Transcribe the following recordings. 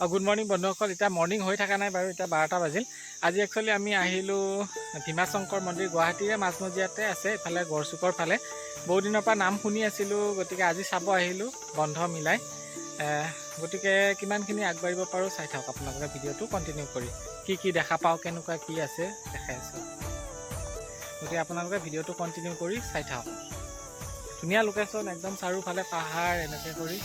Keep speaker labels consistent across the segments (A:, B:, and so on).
A: Good morning বন্ধুসকল। এতিয়া morning হৈ থকা নাই বাৰু, এতিয়া 12টা বাজিল। আজি একচুৱেলি আমি আহিলোঁ ভীমাশংকৰ মন্দিৰ, গুৱাহাটীৰে মাজমজিয়াতে আছে, এইফালে গড়চুকৰ ফালে। বহু দিনৰ পৰা নাম শুনি আছিলোঁ, গতিকে আজি চাব আহিলোঁ বন্ধ মিলাই। গতিকে কিমানখিনি আগবাঢ়িব পাৰোঁ চাই থাকক আপোনালোকে ভিডিঅ'টো কণ্টিনিউ কৰি। কি দেখা পাওঁ, কেনেকুৱা কি আছে দেখাই আছোঁ। গতিকে আপোনালোকে ভিডিঅ'টো কণ্টিনিউ কৰি চাই থাকক। ধুনীয়া লোকেশ্যন, একদম চাৰিওফালে পাহাৰ এনেকৈ কৰি।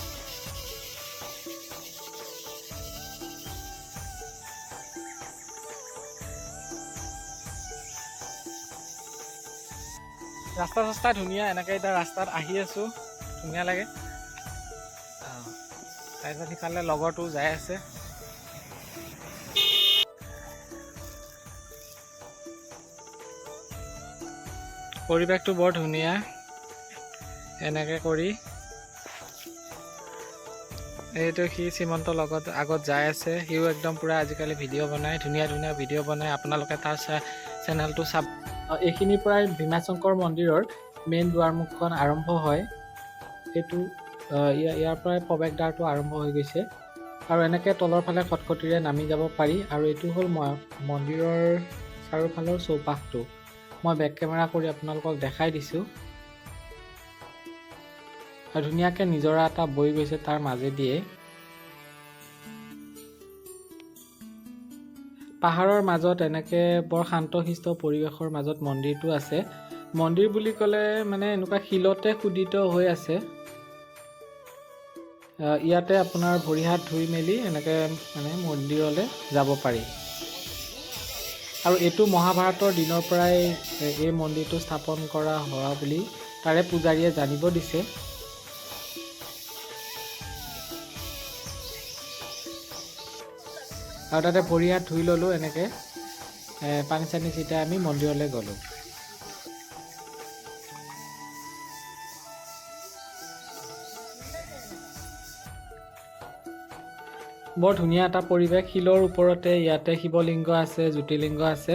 A: ৰাস্তা চাস্তা ধুনীয়া, এনেকৈ এতিয়া ৰাস্তাত আহি আছোঁ, ধুনীয়া লাগে। তাৰপিছত সিফালে লগৰটো যাই আছে। পৰিৱেশটো বৰ ধুনীয়া, এনেকৈ কৰি। এইটো সি শ্ৰীমন্তৰ লগত আগত যাই আছে, সিও একদম পূৰা আজিকালি ভিডিঅ' বনায়, ধুনীয়া ধুনীয়া ভিডিঅ' বনায়। আপোনালোকে তাৰ চেনেলটো চাব। এইখিনিৰ পৰাই ভীমাশংকৰ মন্দিৰৰ মেইন দুৱাৰমুখখন আৰম্ভ হয়। সেইটো ইয়াৰ পৰাই প্ৰৱেশদ্বাৰটো আৰম্ভ হৈ গৈছে, আৰু এনেকৈ তলৰ ফালে খটখটিৰে নামি যাব পাৰি। আৰু এইটো হ'ল মন্দিৰৰ চাৰিওফালৰ চৌপাশটো। মই বেক কেমেৰা কৰি আপোনালোকক দেখাই দিছোঁ। আৰু ধুনীয়াকৈ নিজৰা এটা বৈ গৈছে তাৰ মাজেদিয়ে। পাহাৰৰ মাজত এনেকৈ বৰ শান্তশিষ্ট পৰিৱেশৰ মাজত মন্দিৰটো আছে। মন্দিৰ বুলি ক'লে মানে এনেকুৱা শিলতে খোদিত হৈ আছে। ইয়াতে আপোনাৰ ভৰি হাত ধুই মেলি এনেকৈ মানে মন্দিৰলৈ যাব পাৰি। আৰু এইটো মহাভাৰতৰ দিনৰ পৰাই এই মন্দিৰটো স্থাপন কৰা হোৱা বুলি তাৰে পূজাৰীয়ে জানিব দিছে। আৰু তাতে ভৰি হাত ধুই ল'লোঁ, এনেকৈ পানী চানী ছিটাই আমি মন্দিৰলৈ গ'লোঁ। বৰ ধুনীয়া এটা পৰিৱেশ, শিলৰ ওপৰতে ইয়াতে শিৱলিংগ আছে, জ্যোতিলিংগ আছে,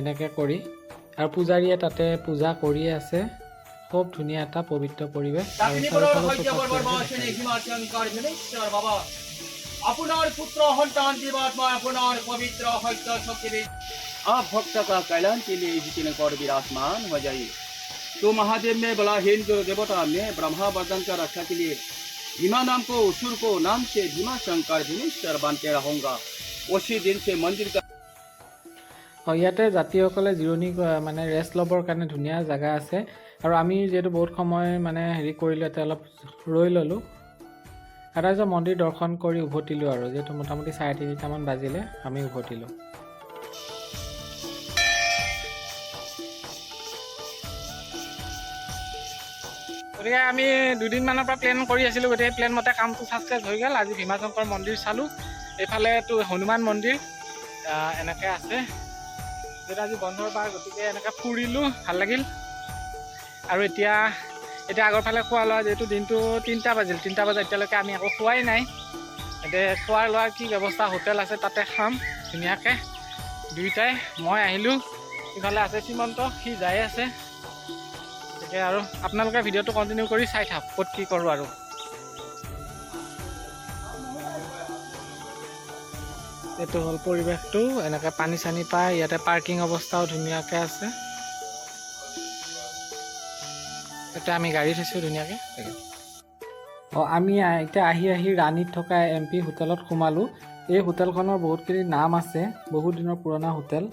A: এনেকৈ কৰি। আৰু পূজাৰীয়ে তাতে পূজা কৰিয়ে আছে। খুব ধুনীয়া এটা পবিত্ৰ পৰিৱেশ।
B: আপোনাৰ পুত্ৰ সন্তান জীৱাত্মা আপোনাৰ পবিত্ৰ সত্য শক্তি आप भक्त का कल्याण के लिए जितने गौर विराजमान हो जाइए। तो महादेव में बलाहीन जो देवता में ब्रह्मा वर्धन का रक्षा के लिए भीमा नाम को असुर को नाम से भीमा शंकर भीमेश्वर बनते रहूंगा। उसी दिन से मंदिर का
A: ইয়াতে যাত্ৰীসকলে জিৰণি মানে ৰেষ্ট ল'বৰ কাৰণে ধুনীয়া জেগা আছে। আৰু আমি যিহেতু বহুত সময় মানে হেৰি কৰিলোঁ, ইয়াতে অলপ ৰৈ ল'লোঁ। তাৰপিছত মন্দিৰ দৰ্শন কৰি উভতিলোঁ, আৰু যিহেতু মোটামুটি 3:30মান বাজিলে আমি উভতিলোঁ। গতিকে আমি দুদিনমানৰ পৰা প্লেন কৰি আছিলোঁ, গতিকে প্লেন মতে কামটো ছাকচেছ হৈ গ'ল। আজি ভীমাশংকৰ মন্দিৰ চালোঁ। এইফালেতো হনুমান মন্দিৰ এনেকৈ আছে। যিহেতু আজি বন্ধৰ বাৰ, গতিকে এনেকৈ ফুৰিলোঁ, ভাল লাগিল। আৰু এতিয়া আগৰ ফালে খোৱা লোৱা, যিহেতু দিনটো 3টা বাজিল, 3টা বজাত এতিয়ালৈকে আমি একো খোৱাই নাই। এতিয়া খোৱা লোৱাৰ কি ব্যৱস্থা, হোটেল আছে তাতে খাম ধুনীয়াকৈ দুয়োটাই। মই আহিলোঁ, ইফালে আছে শ্ৰীমন্ত, সি যাই আছে। গতিকে আৰু আপোনালোকে ভিডিঅ'টো কণ্টিনিউ কৰি চাই থাকক ক'ত কি কৰোঁ। আৰু এইটো হ'ল পৰিৱেশটো, এনেকৈ পানী চানী পায়। ইয়াতে পাৰ্কিং অৱস্থাও ধুনীয়াকৈ আছে। এতিয়া আমি গাড়ী থৈছোঁ ধুনীয়াকৈ। আমি এতিয়া আহি ৰাণীত থকা MP হোটেলত সোমালোঁ। এই হোটেলখনৰ বহুতখিনি নাম আছে, বহুত দিনৰ পুৰণা হোটেল,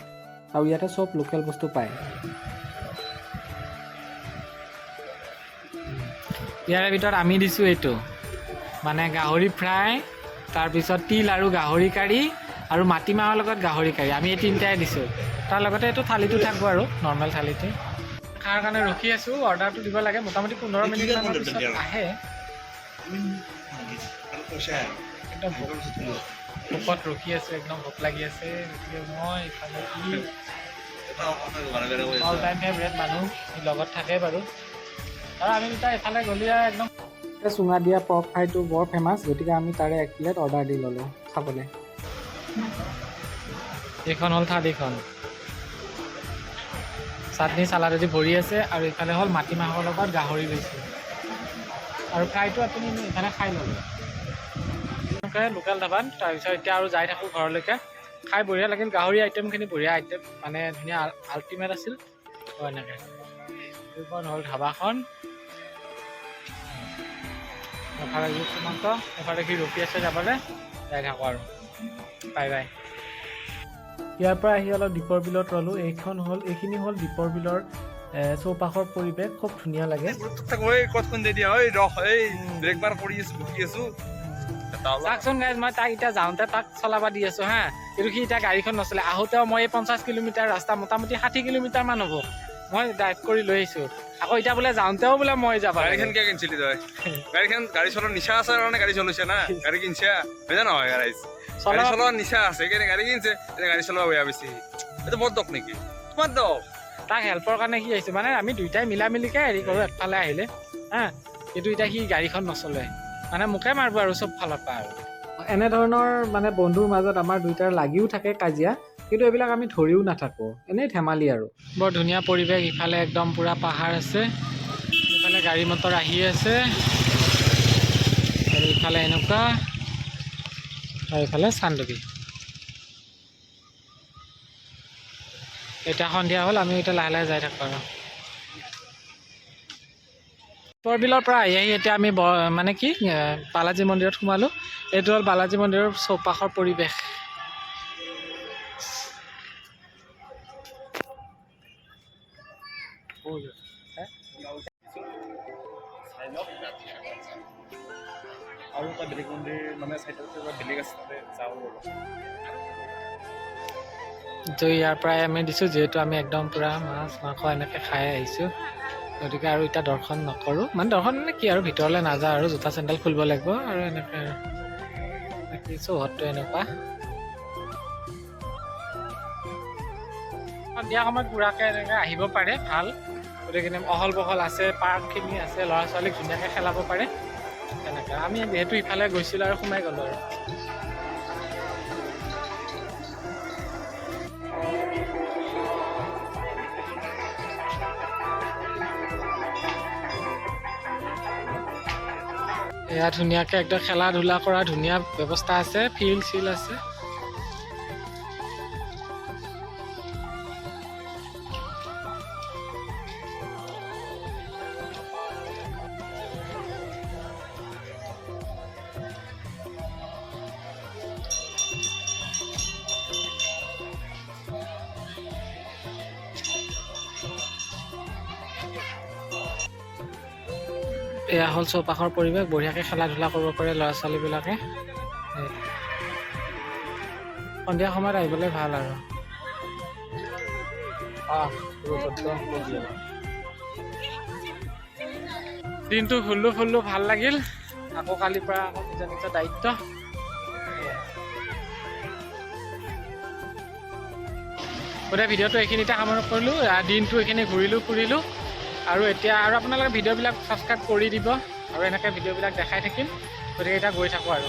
A: আৰু ইয়াতে চব লোকেল বস্তু পায়। ইয়াৰে ভিতৰত আমি দিছোঁ এইটো মানে গাহৰি ফ্ৰাই, তাৰপিছত তিল আৰু গাহৰি কাৰী, আৰু মাটিমাহৰ লগত গাহৰি কাৰী, আমি এই 3টাই দিছোঁ। তাৰ লগতে এইটো থালিটো থাকিব, আৰু নৰ্মেল থালিটো। খাৰ কাৰণে ৰখি আছোঁ, অৰ্ডাৰটো দিব লাগে। মোটামুটি 15 মিনিটমানৰ পিছত আহে। একদম ভোকত ৰখি আছোঁ, একদম ভোক লাগি আছে। গতিকে মই ইফালে অল টাইম ফেভৰেট মানুহ লগত থাকে বাৰু। আৰু আমি দুটা এফালে গ'লে একদম চুঙা দিয়া পৰ্ক ফ্ৰাইটো বৰ ফেমাছ, গতিকে আমি তাৰে 1 প্লেট অৰ্ডাৰ দি ল'লোঁ খাবলৈ। এইখন হ'ল থালিখন, চাটনি চালাডেদি ভৰি আছে। আৰু ইফালে হ'ল মাটিমাহৰ লগত গাহৰি লৈছোঁ, আৰু ফ্ৰাইটো আপুনি ইফালে খাই ল'ব। এনেকৈ লোকেল ধাবাত। তাৰপিছত এতিয়া আৰু যাই থাকোঁ ঘৰলৈকে। খাই বঢ়িয়া লাগিল, গাহৰি আইটেমখিনি বঢ়িয়া আইটেম, মানে ধুনীয়া আল্টিমেট আছিল। এনেকৈ এইখন হ'ল ধাবাখন। এফালে সুমন্ত, এফালে সি ৰখি আছে যাবলৈ, যাই থাকোঁ আৰু। Bye bye. ইয়াৰ পৰা আহি অলপ দীপৰ বিলত ৰ'লোঁ। এইখিনি হ'ল দীপৰ বিলৰ চৌপাশৰ পৰিৱেশ, খুব ধুনীয়া লাগে। চাওকচোন গাইজ, মই তাক এতিয়া যাওঁতে তাক চলাব দি আছোঁ হা, কিন্তু সি এতিয়া গাড়ীখন নচলে। আহোঁতেও মই এই 50 কিলোমিটাৰ ৰাস্তা, মোটামুটি 60 কিলোমিটাৰমান হ'ব, মই ড্ৰাইভ কৰি লৈ আহিছোঁ। আকৌ এতিয়া বোলে যাওঁতেও বোলে মই যাব।
C: গাড়ীখন কিয় কিনিছিলি তই? গাড়ী চলোৱাৰ নিচা আছে কাৰণে গাড়ী চলাইছে না, গাড়ী কিনছা হয় নহয়? গাড়ী চলোৱাৰ নিচা আছে সেইকাৰণে গাড়ী কিনছে, গাড়ী চলোৱা বেয়া বেছি। এইটো বৰ দক নেকি? তোমাৰ দক।
A: তাক হেল্পৰ কাৰণে সি আহিছে, মানে আমি দুইটাই মিলা মিলিকৈ হেৰি কৰোঁ একফালে আহিলে হা, কিন্তু এতিয়া সি গাড়ীখন নচলে, মানে মোকে মাৰিব আৰু চব ফালৰ পৰা আৰু। এনেধৰণৰ মানে বন্ধুৰ মাজত আমাৰ দুইটাৰ লাগিও থাকে কাজিয়া, কিন্তু এইবিলাক আমি ধৰিও নাথাকোঁ, এনেই ধেমালি আৰু। বৰ ধুনীয়া পৰিৱেশ, ইফালে একদম পূৰা পাহাৰ আছে, ইফালে গাড়ী মটৰ আহি আছে, আৰু ইফালে এনেকুৱা, আৰু ইফালে চানডুবি। এতিয়া সন্ধিয়া হ'ল, আমি এতিয়া লাহে লাহে যাই থাকোঁ আৰু। দীপৰ বিলৰ পৰা আহি এতিয়া আমি মানে কি বালাজী মন্দিৰত সোমালোঁ। এইটো হ'ল বালাজী মন্দিৰৰ চৌপাশৰ পৰিৱেশ।
C: আৰু এটা বেলেগ মন্দিৰ মানে চাইডত বেলেগ আছে, যাওঁ আৰু।
A: তো ইয়াৰ পৰাই আমি দিছোঁ, যিহেতু আমি একদম পূৰা মাছ মাংস এনেকৈ খাই আহিছোঁ, গতিকে আৰু এতিয়া দৰ্শন নকৰোঁ। মানে দৰ্শন মানে কি আৰু, ভিতৰলৈ নাযাওঁ আৰু, জোতা চেণ্ডেল খুলিব লাগিব আৰু এনেকৈ আৰু। বাকী চৌহদটো এনেকুৱা। সন্ধিয়া সময়ত পুৰাকৈ এনেকৈ আহিব পাৰে, ভাল। গোটেইখিনি অহল বহল আছে, পাৰ্কখিনি আছে, ল'ৰা ছোৱালীক ধুনীয়াকৈ খেলাব পাৰে তেনেকৈ। আমি যিহেতু ইফালে গৈছিলোঁ আৰু সোমাই গ'লোঁ আৰু। এয়া ধুনীয়াকৈ একদম খেলা ধূলা কৰা ধুনীয়া ব্যৱস্থা আছে, ফিল্ড চিল আছে। এয়া হ'ল চৌপাশৰ পৰিৱেশ, বঢ়িয়াকৈ খেলা ধূলা কৰিব পাৰে ল'ৰা ছোৱালীবিলাকে। সন্ধিয়া সময়ত আহিবলৈ ভাল আৰু। দিনটো ঘূল্লো ভাল লাগিল। আকৌ কালিৰ পৰা আকৌ নিজৰ নিজৰ দায়িত্ব। গোটেই ভিডিঅ'টো এইখিনিতে সামৰণি কৰিলোঁ। দিনটো এইখিনি ঘূৰিলোঁ ফুৰিলোঁ, আৰু এতিয়া আৰু আপোনালোকে ভিডিঅ'বিলাক ছাবস্ক্ৰাইব কৰি দিব, আৰু এনেকৈ ভিডিঅ'বিলাক দেখাই থাকিম। গতিকে এতিয়া গৈ থাকোঁ আৰু।